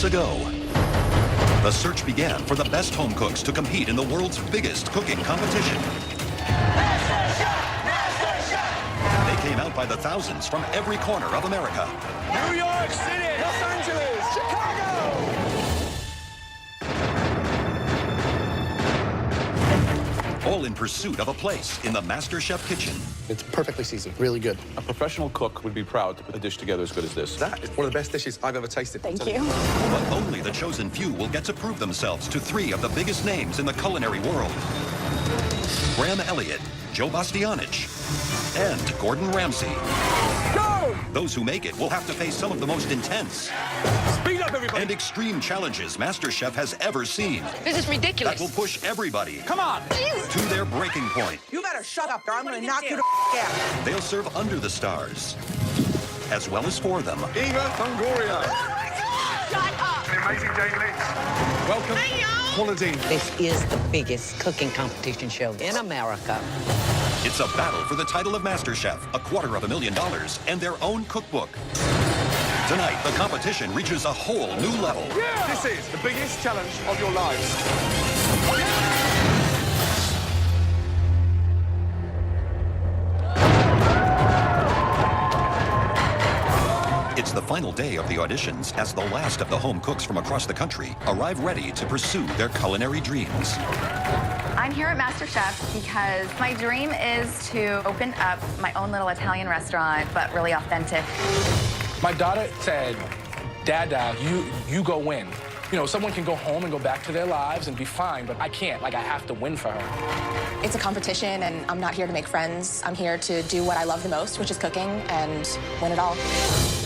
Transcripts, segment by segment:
weeks ago. The search began for the best home cooks to compete in the world's biggest cooking competition. They came out by the thousands from every corner of America. New York City, Los Angeles, Chicago. All in pursuit of a place in the MasterChef kitchen. It's perfectly seasoned, really good. A professional cook would be proud to put a dish together as good as this. That is one of the best dishes I've ever tasted. Thank you. But only the chosen few will get to prove themselves to three of the biggest names in the culinary world. Graham Elliott, Joe Bastianich, and Gordon Ramsay. Go! Those who make it will have to face some of the most intense Speed up, everybody. and extreme challenges MasterChef has ever seen. This is ridiculous. That will push everybody Come on. to their breaking point. You better shut up, or I'm gonna knock you the out. They'll serve under the stars, as well as for them. Eva Longoria. Shut up. The amazing Jane Lynch. Welcome. Quality. This is the biggest cooking competition show in America. It's a battle for the title of MasterChef, $250,000, and their own cookbook. Tonight, the competition reaches a whole new level. This is the biggest challenge of your lives. It's the final day of the auditions as the last of the home cooks from across the country arrive ready to pursue their culinary dreams. I'm here at MasterChef because my dream is to open up my own little Italian restaurant, but really authentic. My daughter said, Dada, you go win. You know, someone can go home and go back to their lives and be fine, but I can't. Like, I have to win for her. It's a competition, and I'm not here to make friends. I'm here to do what I love the most, which is cooking, and win it all.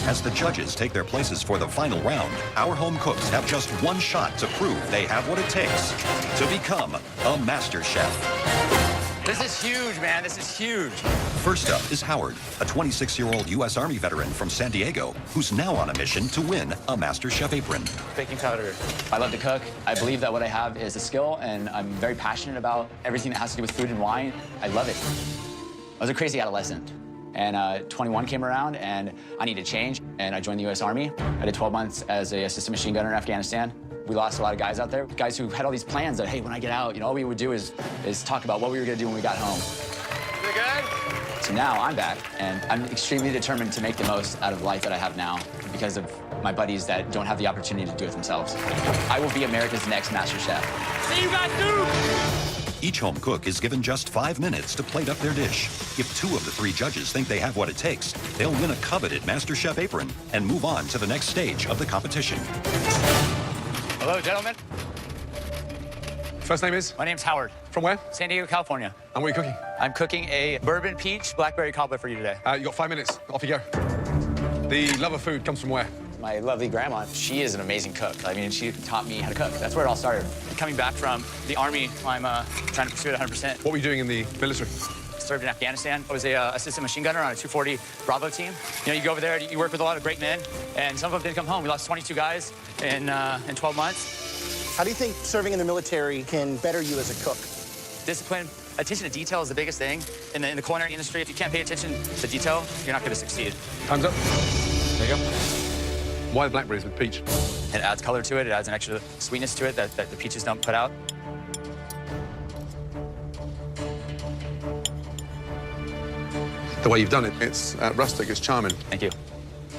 As the judges take their places for the final round, our home cooks have just one shot to prove they have what it takes to become a master chef. This is huge, man. This is huge. First up is Howard, a 26-year-old U.S. Army veteran from San Diego, who's now on a mission to win a master chef apron. Baking powder. I love to cook. I believe that what I have is a skill, and I'm very passionate about everything that has to do with food and wine. I love it. I was a crazy adolescent. And 21 came around, and I needed change, and I joined the U.S. Army. I did 12 months as a assistant machine gunner in Afghanistan. We lost a lot of guys out there, guys who had all these plans that, hey, when I get out, you know, all we would do is talk about what we were gonna do when we got home. You good? So now I'm back, and I'm extremely determined to make the most out of the life that I have now because of my buddies that don't have the opportunity to do it themselves. I will be America's next master chef. See you guys soon. Each home cook is given just 5 minutes to plate up their dish. If 2 of the 3 judges think they have what it takes, they'll win a coveted MasterChef apron and move on to the next stage of the competition. Hello, gentlemen. First name is? My name's Howard. From where? San Diego, California. And what are you cooking? I'm cooking a bourbon peach blackberry cobbler for you today. You got 5 minutes. Off you go. The love of food comes from where? My lovely grandma, she is an amazing cook. I mean, she taught me how to cook. That's where it all started. Coming back from the Army, I'm trying to pursue it 100%. What were you doing in the military? Served in Afghanistan. I was a assistant machine gunner on a 240 Bravo team. You know, you go over there, you work with a lot of great men, and some of them didn't come home. We lost 22 guys in 12 months. How do you think serving in the military can better you as a cook? Discipline, attention to detail is the biggest thing. In the culinary industry, if you can't pay attention to detail, you're not going to succeed. Time's up. There you go. Why the blackberries with peach? It adds color to it. It adds an extra sweetness to it that the peaches don't put out. The way you've done it, it's rustic, it's charming. Thank you.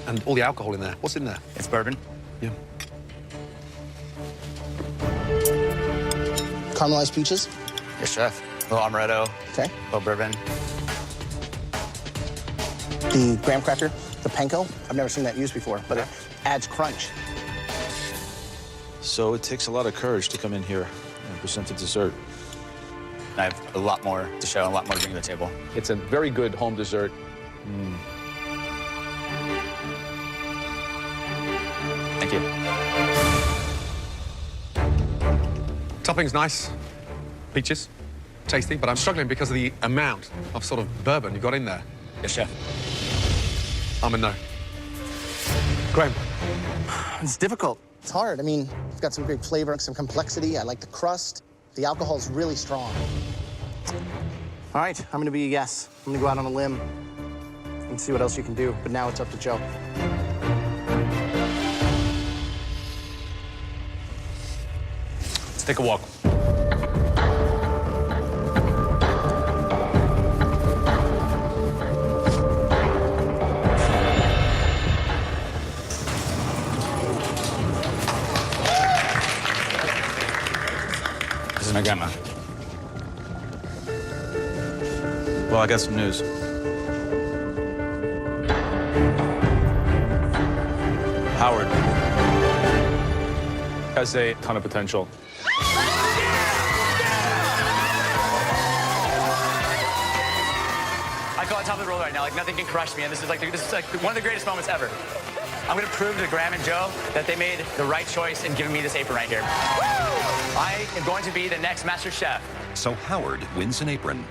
And all the alcohol in there. What's in there? It's bourbon. Yeah. Caramelized peaches. Yes, chef. A little amaretto. Okay. A little bourbon. The graham cracker, the panko. I've never seen that used before, but it adds crunch. So it takes a lot of courage to come in here and present a dessert. I have a lot more to show, and a lot more to bring to the table. It's a very good home dessert. Thank you. Topping's nice. Peaches. Tasty, but I'm struggling because of the amount of sort of bourbon you got in there. Yes, chef. I'm a no. Graham. It's difficult. It's hard. I mean, it's got some great flavor and some complexity. I like the crust. The alcohol's really strong. All right, I'm gonna be a yes. I'm gonna go out on a limb and see what else you can do, but now it's up to Joe. take a walk. This is my grandma. Well, I got some news. Howard has a ton of potential. I feel on top of the world right now. Like nothing can crush me, and this is like one of the greatest moments ever. I'm gonna prove to Graham and Joe that they made the right choice in giving me this apron right here. I am going to be the next Master Chef. So Howard wins an apron.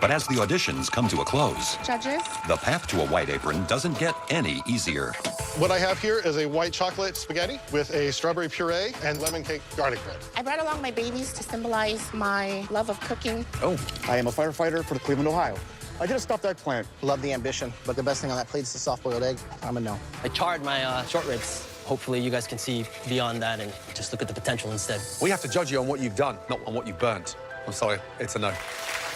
But as the auditions come to a close, Judges? the path to a white apron doesn't get any easier. What I have here is a white chocolate spaghetti with a strawberry puree and lemon cake garlic bread. I brought along my babies to symbolize my love of cooking. Oh, I am a firefighter for the Cleveland, Ohio. I did a stuffed eggplant. Love the ambition, but the best thing on that plate is the soft-boiled egg. I'm a no. I charred my short ribs. Hopefully you guys can see beyond that and just look at the potential instead. We have to judge you on what you've done, not on what you've burnt. I'm sorry, it's a no.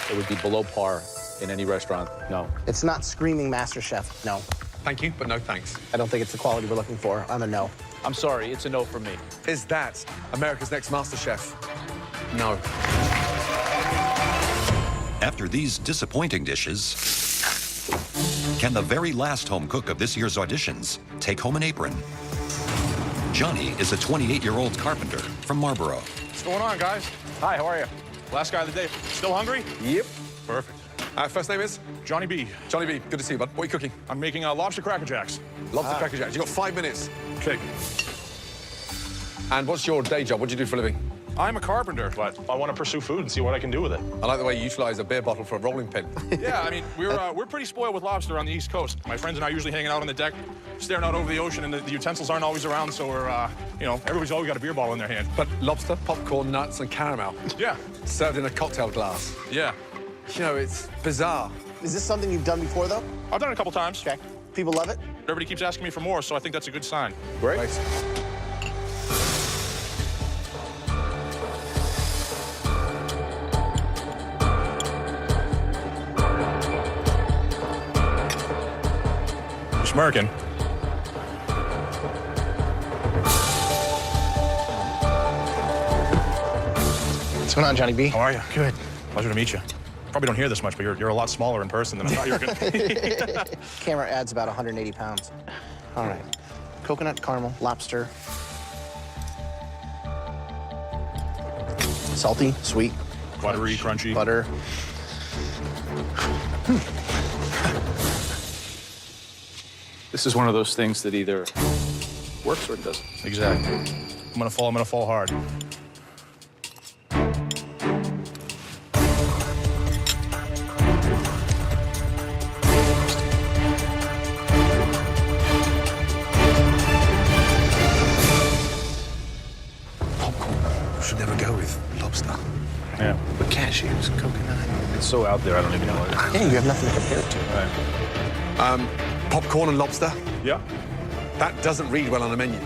It would be below par in any restaurant. No. It's not screaming Master Chef. No. Thank you, but no thanks. I don't think it's the quality we're looking for. I'm a no. I'm sorry, it's a no for me. Is that America's Next Master Chef? No. After these disappointing dishes, can the very last home cook of this year's auditions take home an apron? Johnny is a 28-year-old carpenter from Marlboro. What's going on, guys? Hi, how are you? Last guy of the day. Still hungry? Yep. Perfect. First name is? Johnny B. Johnny B. Good to see you, bud. What are you cooking? I'm making lobster Cracker Jacks. Lobster Cracker Jacks. You've got 5 minutes. Okay. And what's your day job? What do you do for a living? I'm a carpenter, but I want to pursue food and see what I can do with it. I like the way you utilize a beer bottle for a rolling pin. Yeah, I mean, we're pretty spoiled with lobster on the East Coast. My friends and I are usually hanging out on the deck, staring out over the ocean, and the utensils aren't always around, so we're, everybody's always got a beer bottle in their hand. But lobster, popcorn, nuts, and caramel. Yeah. Served in a cocktail glass. Yeah. You know, it's bizarre. Is this something you've done before, though? I've done it a couple times. Okay. People love it? Everybody keeps asking me for more, so I think that's a good sign. Great. Smirking. What's going on, Johnny B? How are you? Good. Pleasure to meet you. Probably don't hear this much, but you're a lot smaller in person than I thought you were going to be. Camera adds about 180 pounds. All right. Coconut, caramel, lobster. Salty, sweet. Buttery, crunchy. Butter. This is one of those things that either works or it doesn't. Exactly. I'm gonna fall hard. Popcorn should never go with lobster. Yeah. But cashews, coconut. It's so out there, I don't even know what it is. Yeah, you have nothing to compare it to. Right. Popcorn and lobster? Yeah. That doesn't read well on a menu.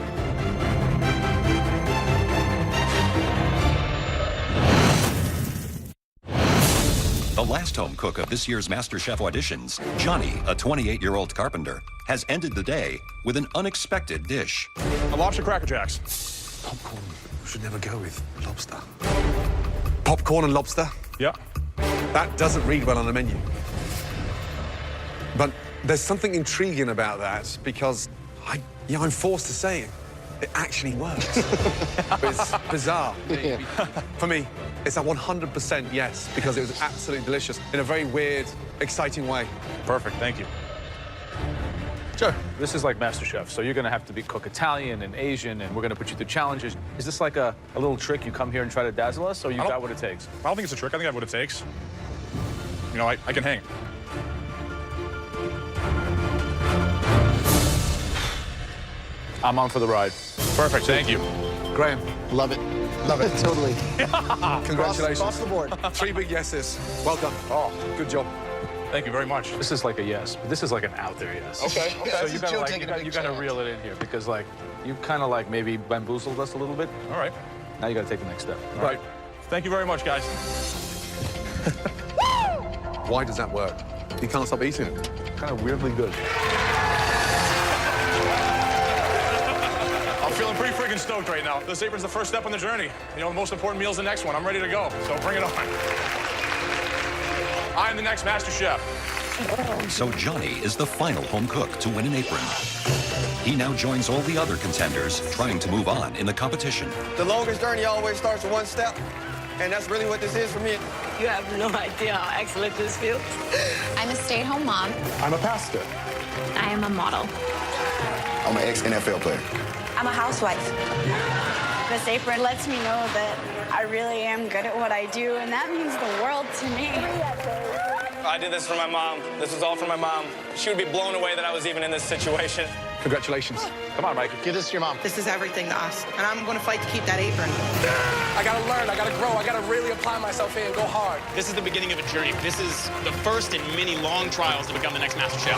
The last home cook of this year's MasterChef auditions, Johnny, a 28-year-old carpenter, has ended the day with an unexpected dish. A lobster Cracker Jacks. Popcorn should never go with lobster. Popcorn and lobster? Yeah. That doesn't read well on a menu. But there's something intriguing about that because I'm forced to say it actually works. But it's bizarre. For me, it's a 100% yes because it was absolutely delicious in a very weird, exciting way. Perfect, thank you. Joe, this is like MasterChef, so you're gonna have to cook Italian and Asian, and we're gonna put you through challenges. Is this like a little trick you come here and try to dazzle us, or you got what it takes? I don't think it's a trick. I think I have what it takes. You know, I can hang. I'm on for the ride. Perfect, thank you. Graham, Love it. Love it. Totally. congratulations. Across the board. 3 big yeses. Well done. Oh, good job. Thank you very much. This is like a yes, but this is like an out there yes. Okay. So you gotta you gotta reel it in here because like you kind of like maybe bamboozled us a little bit. All right. Now you got to take the next step. All Right. Thank you very much, guys. Why does that work? You can't stop eating it. Kind of weirdly good. I'm feeling pretty freaking stoked right now. This apron's the first step on the journey. You know, the most important meal's the next one. I'm ready to go, so bring it on. I'm the next Master Chef. So Johnny is the final home cook to win an apron. He now joins all the other contenders trying to move on in the competition. The longest journey always starts with one step, and that's really what this is for me. You have no idea how excellent this feels. I'm a stay-at-home mom. I'm a pastor. I am a model. I'm an ex-NFL player. I'm a housewife. This apron lets me know that I really am good at what I do, and that means the world to me. I did this for my mom. This was all for my mom. She would be blown away that I was even in this situation. Congratulations. Come on, Mike. Give this to your mom. This is everything to us, and I'm going to fight to keep that apron. I gotta learn, I gotta grow, I gotta really apply myself here and go hard. This is the beginning of a journey. This is the first in many long trials to become the next Master Chef.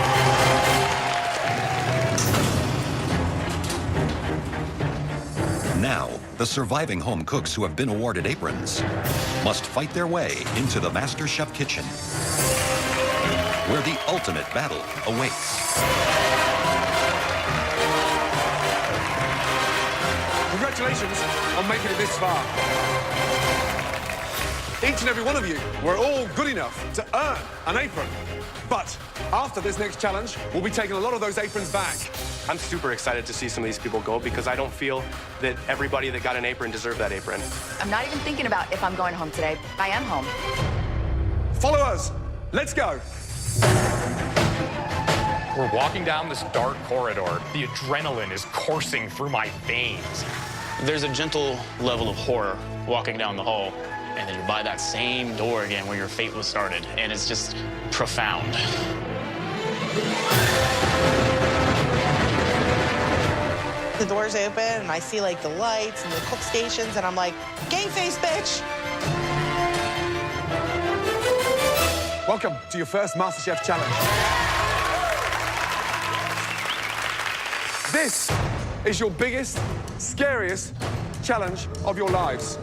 Now, the surviving home cooks who have been awarded aprons must fight their way into the Master Chef kitchen, where the ultimate battle awaits. Congratulations on making it this far. Each and every one of you were all good enough to earn an apron. But after this next challenge, we'll be taking a lot of those aprons back. I'm super excited to see some of these people go because I don't feel that everybody that got an apron deserved that apron. I'm not even thinking about if I'm going home today. I am home. Follow us. Let's go. We're walking down this dark corridor. The adrenaline is coursing through my veins. There's a gentle level of horror walking down the hall, and then you're by that same door again where your fate was started, and it's just profound. The doors open, and I see, like, the lights and the cook stations, and I'm like, game face, bitch! Welcome to your first MasterChef challenge. This is your biggest, scariest challenge of your lives.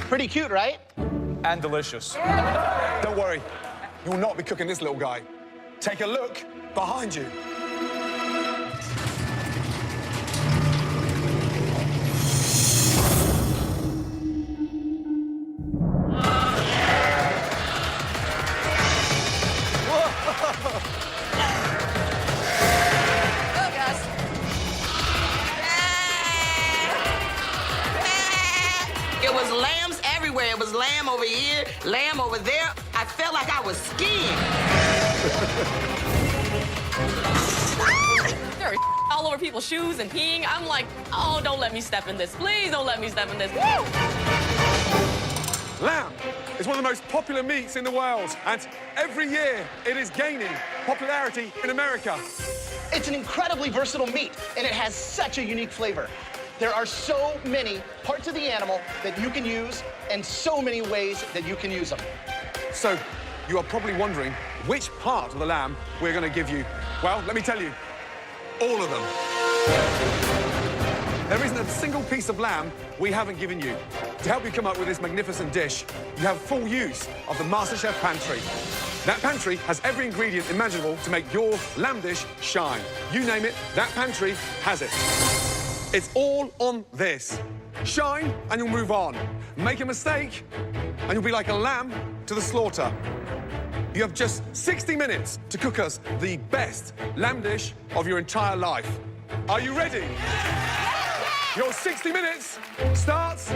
Pretty cute, right? And delicious. Don't worry, you will not be cooking this little guy. Take a look behind you. It was lambs everywhere. It was lamb over here, lamb over there. I felt like I was skiing. They're all over people's shoes and peeing. I'm like, oh, don't let me step in this. Please don't let me step in this. Woo! Lamb is one of the most popular meats in the world, and every year it is gaining popularity in America. It's an incredibly versatile meat, and it has such a unique flavor. There are so many parts of the animal that you can use and so many ways that you can use them. So, you are probably wondering which part of the lamb we're going to give you. Well, let me tell you, all of them. There isn't a single piece of lamb we haven't given you. To help you come up with this magnificent dish, you have full use of the MasterChef pantry. That pantry has every ingredient imaginable to make your lamb dish shine. You name it, that pantry has it. It's all on this. Shine and you'll move on. Make a mistake and you'll be like a lamb to the slaughter. You have just 60 minutes to cook us the best lamb dish of your entire life. Are you ready? Your 60 minutes starts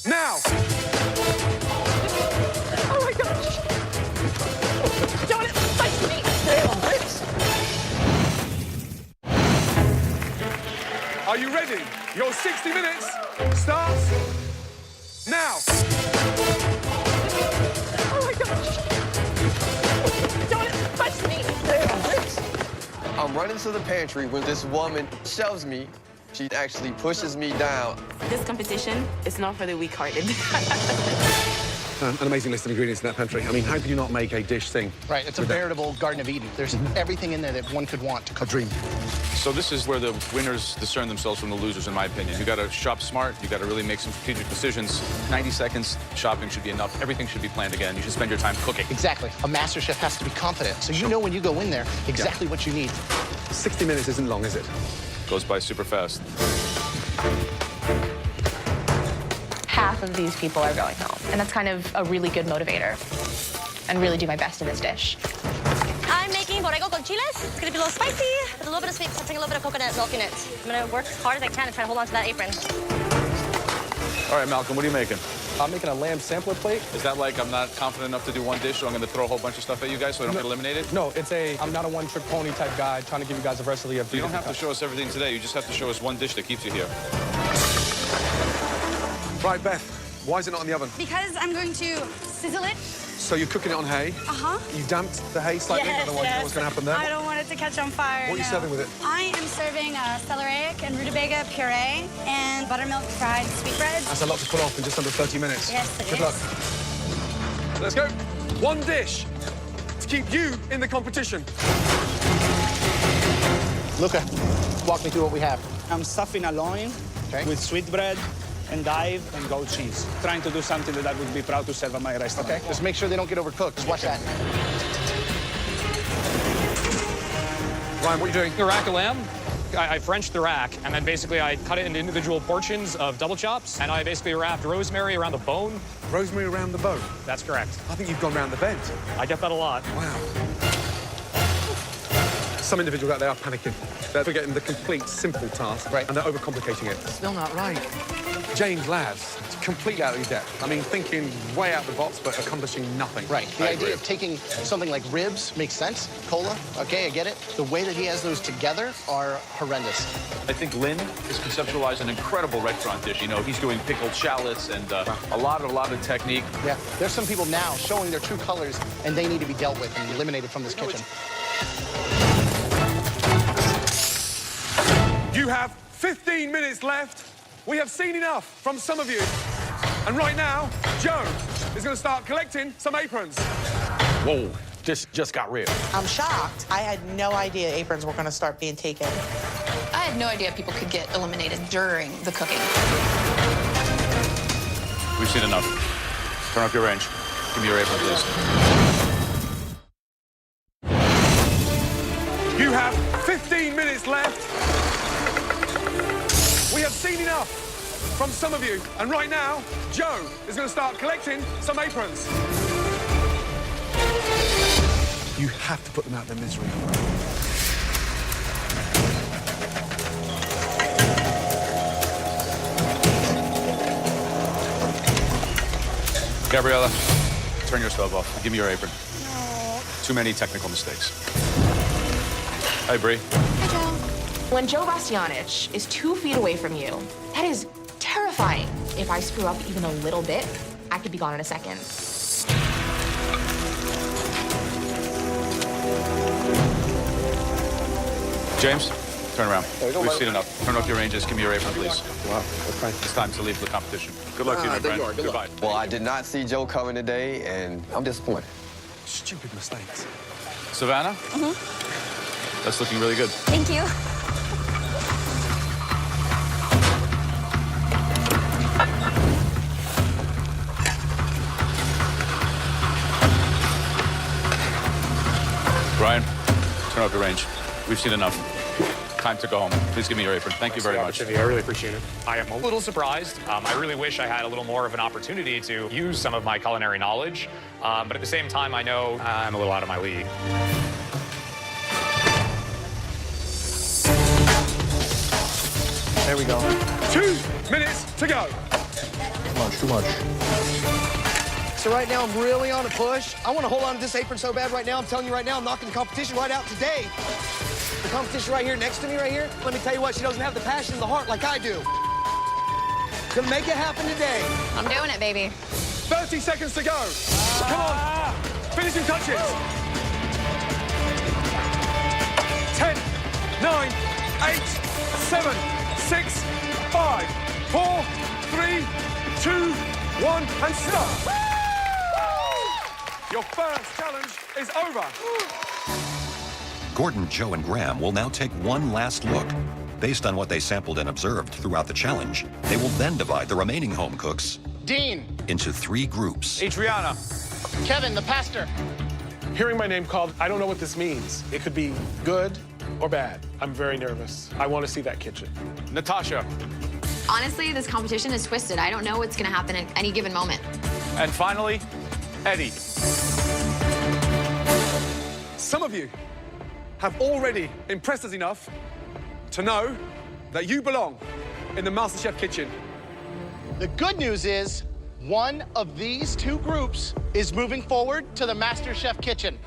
now. Oh my gosh. Don't it fight me. Are you ready? Your 60 minutes starts now. Oh my gosh. Don't it fight me. I'm running to the pantry when this woman shoves me. She actually pushes me down. This competition is not for the weak-hearted. An amazing list of ingredients in that pantry. I mean, how could you not make a dish thing? Right, it's a veritable Garden of Eden. There's everything in there that one could want to cook. A dream. So this is where the winners discern themselves from the losers, in my opinion. You got to shop smart. You got to really make some strategic decisions. 90 seconds shopping should be enough. Everything should be planned again. You should spend your time cooking. Exactly. A master chef has to be confident, so you know when you go in there exactly what you need. 60 minutes isn't long, is it? Goes by super fast. Half of these people are going home, and that's kind of a really good motivator. And really do my best in this dish. I'm making borrego con chiles. It's gonna be a little spicy, with a little bit of sweet, something, a little bit of coconut milk in it. I'm gonna work as hard as I can to try to hold on to that apron. All right, Malcolm, what are you making? I'm making a lamb sampler plate. Is that like I'm not confident enough to do one dish, so I'm going to throw a whole bunch of stuff at you guys so I don't get eliminated? No, I'm not a one-trick pony type guy trying to give you guys a recipe of You don't have to show us everything today. You just have to show us one dish that keeps you here. Right, Beth, why is it not in the oven? Because I'm going to sizzle it. So you're cooking it on hay? Uh-huh. You damped the hay slightly? Yes, Otherwise, you know what's going to happen there? I don't want it to catch on fire. What are you serving with it? I am serving celeriac and rutabaga puree and buttermilk fried sweetbreads. That's a lot to pull off in just under 30 minutes. Yes, it Good is. luck. Let's go. One dish to keep you in the competition. Luca, walk me through what we have. I'm stuffing a loin with sweetbread, endive, and goat cheese. Trying to do something that I would be proud to serve at my restaurant. Okay, just make sure they don't get overcooked. Just watch that. Ryan, what are you doing? The rack of lamb. I Frenched the rack, and then basically I cut it into individual portions of double chops, and I basically wrapped rosemary around the bone. Rosemary around the bone? That's correct. I think you've gone round the bend. I get that a lot. Wow. Some individuals out there are panicking. They're forgetting the complete, simple task, and they're overcomplicating it. Still not right. James Lads, completely out of his depth. I mean, thinking way out the box, but accomplishing nothing. Right. The idea of taking something like ribs makes sense. Cola, okay, I get it. The way that he has those together are horrendous. I think Lynn has conceptualized an incredible restaurant dish. You know, he's doing pickled shallots and a lot of technique. Yeah, there's some people now showing their true colors, and they need to be dealt with and eliminated from this kitchen. You have 15 minutes left. We have seen enough from some of you. And right now, Joe is going to start collecting some aprons. Whoa, this just got real. I'm shocked. I had no idea aprons were going to start being taken. I had no idea people could get eliminated during the cooking. We've seen enough. Turn up your range. Give me your apron, please. You have 15 minutes left. We have seen enough from some of you. And right now, Joe is going to start collecting some aprons. You have to put them out of their misery. Gabriella, turn your stove off. Give me your apron. Too many technical mistakes. Hi, Bree. When Joe Bastianich is 2 feet away from you, that is terrifying. If I screw up even a little bit, I could be gone in a second. James, turn around. Hey, We've seen enough. Turn off your ranges. Give me your apron, please. Wow. Okay. It's time to leave the competition. Good luck to you, my friend. Goodbye. Well, I did not see Joe coming today, and I'm disappointed. Stupid mistakes. Savannah? That's looking really good. Thank you. Brian, turn off your range. We've seen enough. Time to go home. Please give me your apron. Thank you very much. I really appreciate it. I am a little surprised. I really wish I had a little more of an opportunity to use some of my culinary knowledge. But at the same time, I know I'm a little out of my league. There we go. 2 minutes to go. Too much. So right now, I'm really on a push. I want to hold on to this apron so bad right now. I'm telling you right now, I'm knocking the competition right out today. The competition right here next to me right here, let me tell you what, she doesn't have the passion in the heart like I do. Gonna make it happen today. I'm doing it, baby. 30 seconds to go. Come on. Finishing touches. 10, 9, 8, 7, 6, 5, 4, 3, 2, 1, and stop. Your first challenge is over. Gordon, Joe, and Graham will now take one last look. Based on what they sampled and observed throughout the challenge, they will then divide the remaining home cooks Dean. into 3 groups. Adriana. Kevin, the pastor. Hearing my name called, I don't know what this means. It could be good or bad. I'm very nervous. I want to see that kitchen. Natasha. Honestly, this competition is twisted. I don't know what's going to happen at any given moment. And finally, Eddie. Some of you have already impressed us enough to know that you belong in the MasterChef kitchen. The good news is one of these 2 groups is moving forward to the MasterChef kitchen.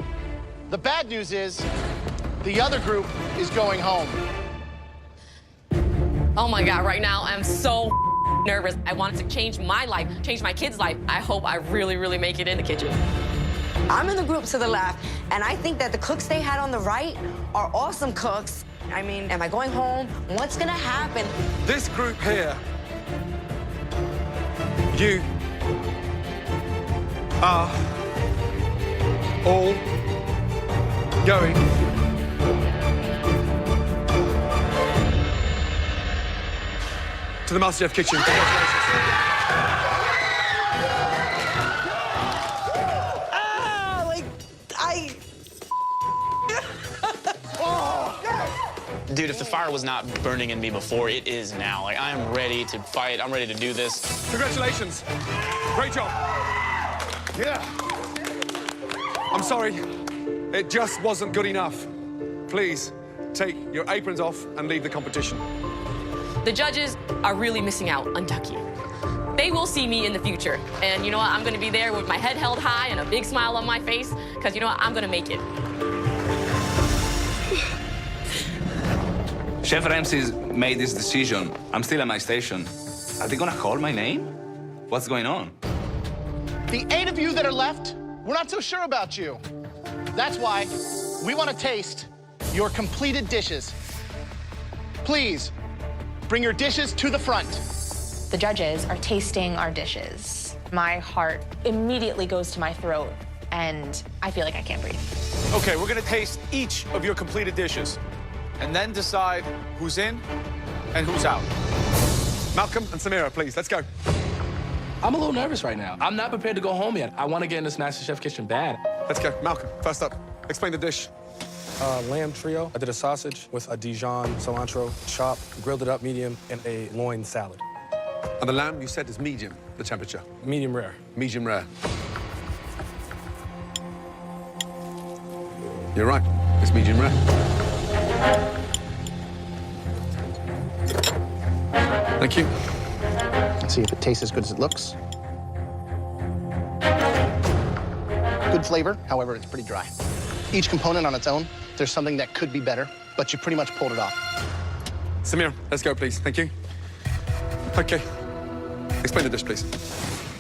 The bad news is the other group is going home. Oh my God, right now I'm so nervous. I wanted to change my life, change my kids' life. I hope I really, really make it in the kitchen. I'm in the group to the left, and I think that the cooks they had on the right are awesome cooks. I mean, am I going home? What's gonna happen? This group here, you are all going to the MasterChef kitchen. Dude, if the fire was not burning in me before, it is now. Like, I'm ready to fight. I'm ready to do this. Congratulations. Great job. Yeah. I'm sorry. It just wasn't good enough. Please, take your aprons off and leave the competition. The judges are really missing out on Ducky. They will see me in the future. And you know what? I'm going to be there with my head held high and a big smile on my face, because you know what? I'm going to make it. Chef Ramsay's made this decision. I'm still at my station. Are they gonna call my name? What's going on? The 8 of you that are left, we're not so sure about you. That's why we want to taste your completed dishes. Please, bring your dishes to the front. The judges are tasting our dishes. My heart immediately goes to my throat, and I feel like I can't breathe. Okay, we're gonna taste each of your completed dishes and then decide who's in and who's out. Malcolm and Samira, please, let's go. I'm a little nervous right now. I'm not prepared to go home yet. I want to get in this MasterChef kitchen bad. Let's go. Malcolm, first up, explain the dish. Lamb trio. I did a sausage with a Dijon cilantro chop, grilled it up medium, and a loin salad. And the lamb, you said, is medium, the temperature? Medium rare. Medium rare. You're right, it's medium rare. Thank you. Let's see if it tastes as good as it looks. Good flavor, however, it's pretty dry. Each component on its own, there's something that could be better, but you pretty much pulled it off. Samira, let's go, please. Thank you. Okay. Explain the dish, please.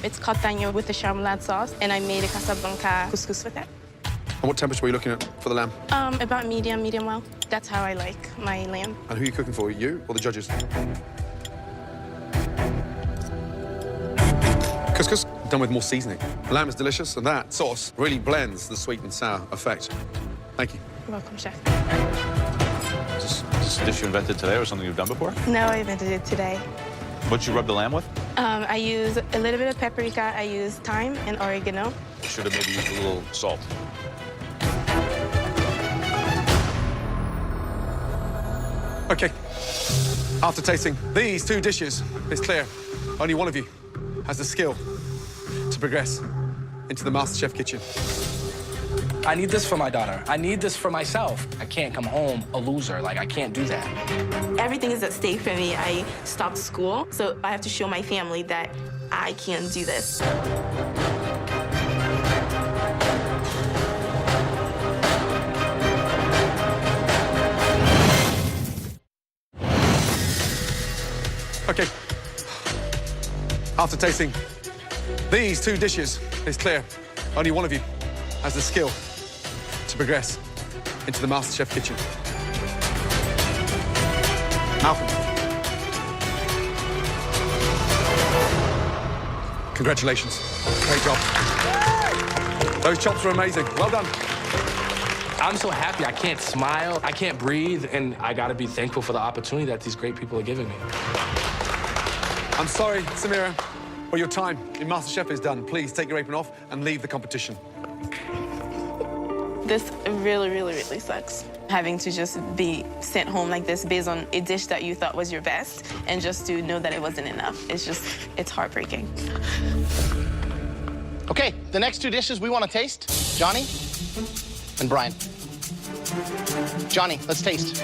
It's cotaño with the charmelade sauce, and I made a Casablanca couscous with it. And what temperature were you looking at for the lamb? About medium well. That's how I like my lamb. And who are you cooking for, you or the judges? Couscous, done with more seasoning. The lamb is delicious, and that sauce really blends the sweet and sour effect. Thank you. You're welcome, chef. Is this a dish you invented today or something you've done before? No, I invented it today. What'd you rub the lamb with? I use a little bit of paprika, I use thyme and oregano. Should have maybe used a little salt. Okay. After tasting these 2 dishes, it's clear only one of you has the skill to progress into the MasterChef kitchen. I need this for my daughter. I need this for myself. I can't come home a loser. Like, I can't do that. Everything is at stake for me. I stopped school, so I have to show my family that I can do this. Okay. After tasting these 2 dishes, it's clear only one of you has the skill to progress into the MasterChef kitchen. Malcolm, Congratulations. Great job. Those chops were amazing. Well done. I'm so happy. I can't smile. I can't breathe. And I got to be thankful for the opportunity that these great people are giving me. I'm sorry, Samira, but your time in MasterChef is done. Please take your apron off and leave the competition. This really, really, really sucks. Having to just be sent home like this based on a dish that you thought was your best and just to know that it wasn't enough. It's heartbreaking. Okay, the next two dishes we want to taste, Johnny and Brian. Johnny, let's taste.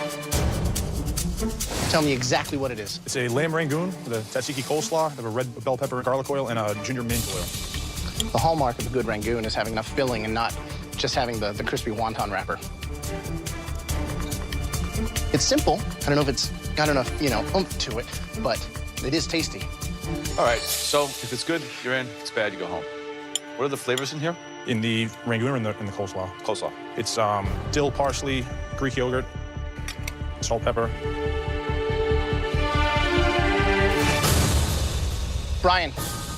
Tell me exactly what it is. It's a lamb rangoon with a tzatziki coleslaw, of a red bell pepper garlic oil, and a ginger mint oil. The hallmark of a good rangoon is having enough filling and not just having the crispy wonton wrapper. It's simple. I don't know if it's got enough, oomph to it, but it is tasty. All right, so if it's good, you're in. If it's bad, you go home. What are the flavors in here? In the rangoon or in the coleslaw? Coleslaw. It's dill, parsley, Greek yogurt, salt, pepper. Brian,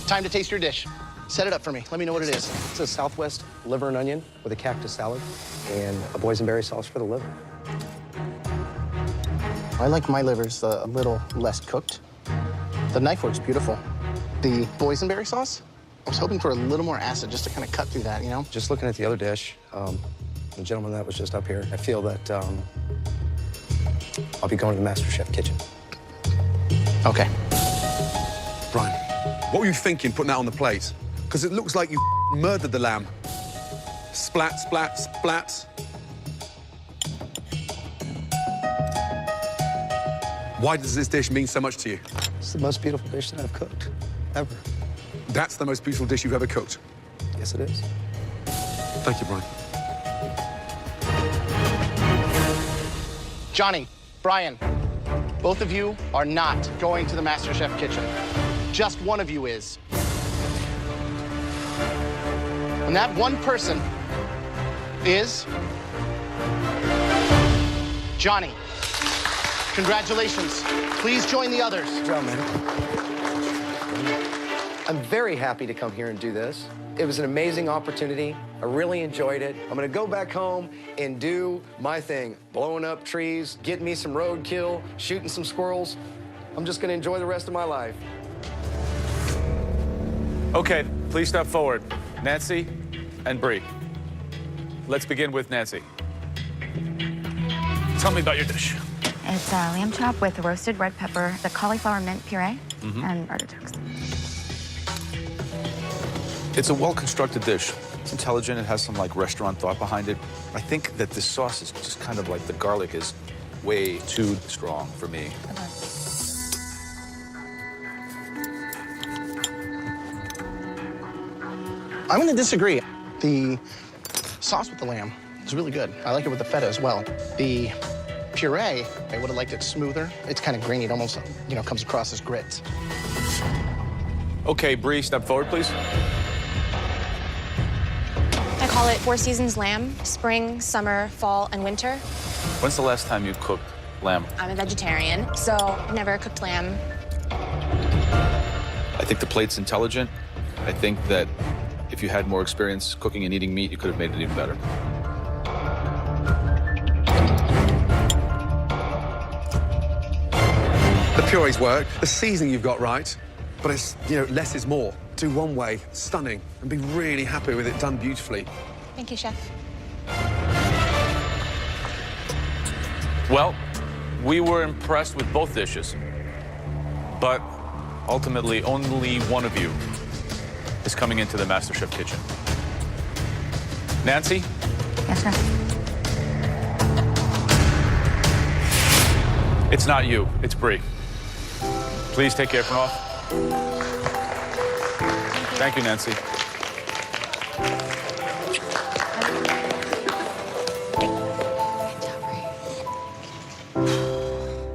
time to taste your dish. Set it up for me. Let me know what it is. It's a Southwest liver and onion with a cactus salad and a boysenberry sauce for the liver. I like my livers a little less cooked. The knife works beautiful. The boysenberry sauce, I was hoping for a little more acid just to kind of cut through that, Just looking at the other dish, the gentleman that was just up here, I feel that I'll be going to the MasterChef kitchen. Okay. Brian, what were you thinking putting that on the plate? Because it looks like you murdered the lamb. Splat, splat, splat. Why does this dish mean so much to you? It's the most beautiful dish that I've cooked, ever. That's the most beautiful dish you've ever cooked? Yes, it is. Thank you, Brian. Johnny, Brian, both of you are not going to the MasterChef kitchen. Just one of you is. And that one person is Johnny. Congratulations. Please join the others. Good job, man. I'm very happy to come here and do this. It was an amazing opportunity. I really enjoyed it. I'm gonna go back home and do my thing. Blowing up trees, getting me some roadkill, shooting some squirrels. I'm just gonna enjoy the rest of my life. Okay, please step forward. Nancy and Bree. Let's begin with Nancy. Tell me about your dish. It's a lamb chop with roasted red pepper, the cauliflower mint puree, and artichokes. It's a well-constructed dish. It's intelligent. It has some restaurant thought behind it. I think that this sauce is just kind of the garlic is way too strong for me. I'm going to disagree. The sauce with the lamb is really good. I like it with the feta as well. The puree, I would have liked it smoother. It's kind of grainy. It almost, comes across as grits. Okay, Bree, step forward, please. I call it 4 seasons lamb, spring, summer, fall, and winter. When's the last time you cooked lamb? I'm a vegetarian, so I've never cooked lamb. I think the plate's intelligent. I think that if you had more experience cooking and eating meat, you could have made it even better. The purees work, the seasoning you've got right, but it's, less is more. Do one way, stunning, and be really happy with it done beautifully. Thank you, Chef. Well, we were impressed with both dishes, but ultimately only one of you is coming into the MasterChef kitchen. Nancy? Yes, sir. It's not you, it's Bree. Please take your apron off. Thank you, Nancy.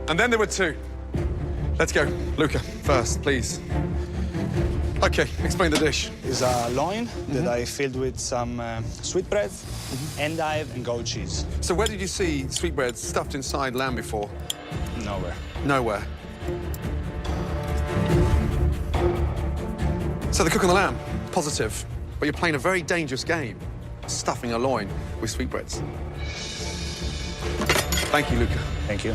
And then there were two. Let's go. Luca, first, please. Okay, explain the dish. It's a loin that I filled with some sweetbreads, endive, and goat cheese. So where did you see sweetbreads stuffed inside lamb before? Nowhere. Nowhere. So the cook on the lamb, positive, but you're playing a very dangerous game, stuffing a loin with sweetbreads. Thank you, Luca. Thank you.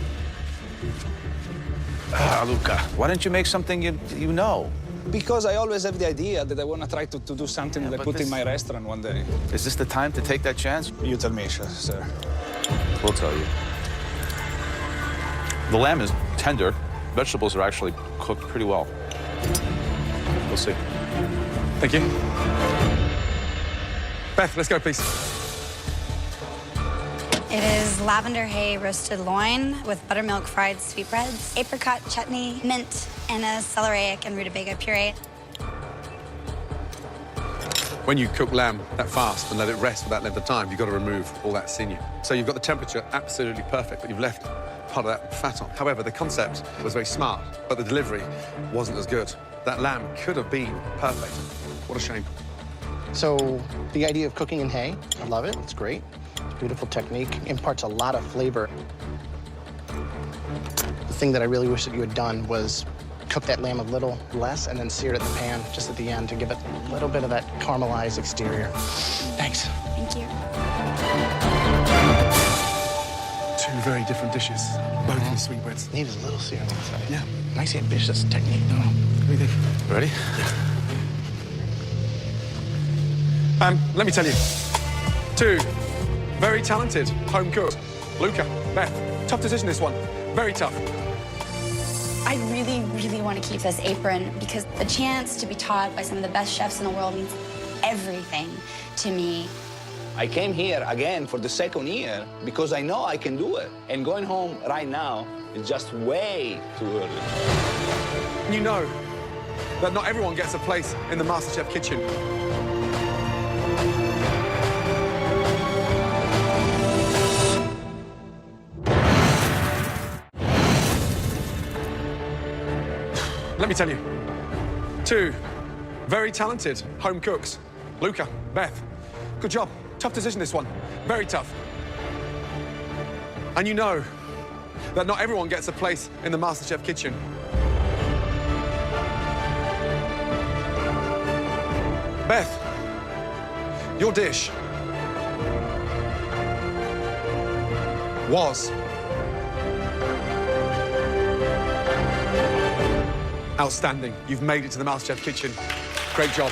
Luca, why don't you make something you know? Because I always have the idea that I want to try to do something that I put in my restaurant one day. Is this the time to take that chance? You tell me, sir. We'll tell you. The lamb is tender. Vegetables are actually cooked pretty well. We'll see. Thank you. Beth, let's go, please. It is lavender hay roasted loin with buttermilk fried sweetbreads, apricot chutney, mint, and a celeriac and rutabaga puree. When you cook lamb that fast and let it rest for that length of time, you've got to remove all that sinew. So you've got the temperature absolutely perfect, but you've left part of that fat on. However, the concept was very smart, but the delivery wasn't as good. That lamb could have been perfect. What a shame. So the idea of cooking in hay, I love it. It's great. It's a beautiful technique. Imparts a lot of flavor. The thing that I really wish that you had done was cook that lamb a little less and then sear it in the pan just at the end to give it a little bit of that caramelized exterior. Thanks. Thank you. Two very different dishes, both with sweetbreads. Needed a little sear on the inside. Yeah. Nice ambitious technique, though. What do you think? Ready? Let me tell you. Two very talented home cooks. Luca, Beth. Tough decision, this one. Very tough. I really, really want to keep this apron because the chance to be taught by some of the best chefs in the world means everything to me. I came here again for the second year because I know I can do it. And going home right now is just way too early. You know that not everyone gets a place in the MasterChef kitchen. Let me tell you. Two very talented home cooks. Luca, Beth. Good job. Tough decision, this one. Very tough. And you know that not everyone gets a place in the MasterChef kitchen. Beth, your dish was outstanding. You've made it to the MasterChef kitchen. Great job.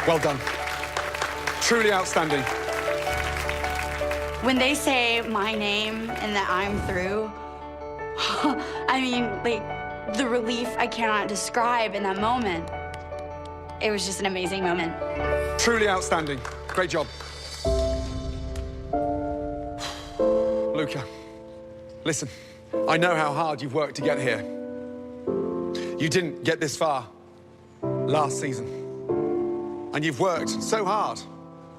Well done. Truly outstanding. When they say my name and that I'm through, I mean, like, the relief I cannot describe in that moment. It was just an amazing moment. Truly outstanding. Great job. Luca, listen, I know how hard you've worked to get here. You didn't get this far last season. And you've worked so hard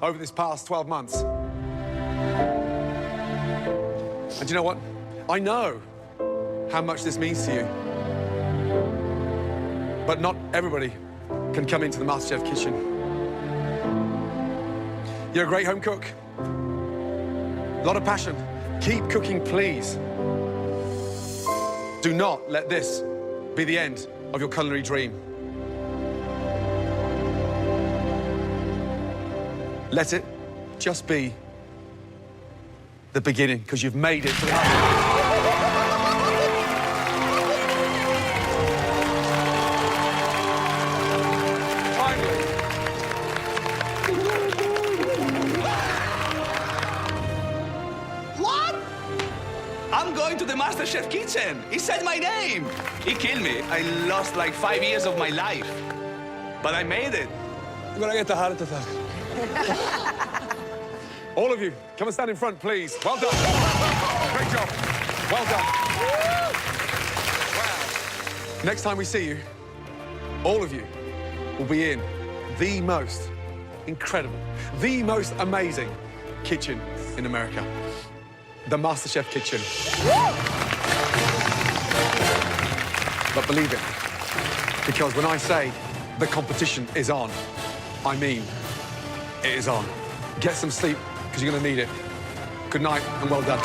over this past 12 months. And you know what? I know how much this means to you. But not everybody can come into the MasterChef kitchen. You're a great home cook. A lot of passion. Keep cooking, please. Do not let this be the end of your culinary dream. Let it just be the beginning, because you've made it to the What? I'm going to the MasterChef kitchen. He said my name. He killed me. I lost like 5 years of my life. But I made it. I'm gonna get the heart attack. All of you, come and stand in front, please. Well done. Great job. Well done. Wow. Next time we see you, all of you will be in the most incredible, the most amazing kitchen in America. The MasterChef kitchen. But believe it, because when I say the competition is on, I mean it is on. Get some sleep, because you're going to need it. Good night, and well done.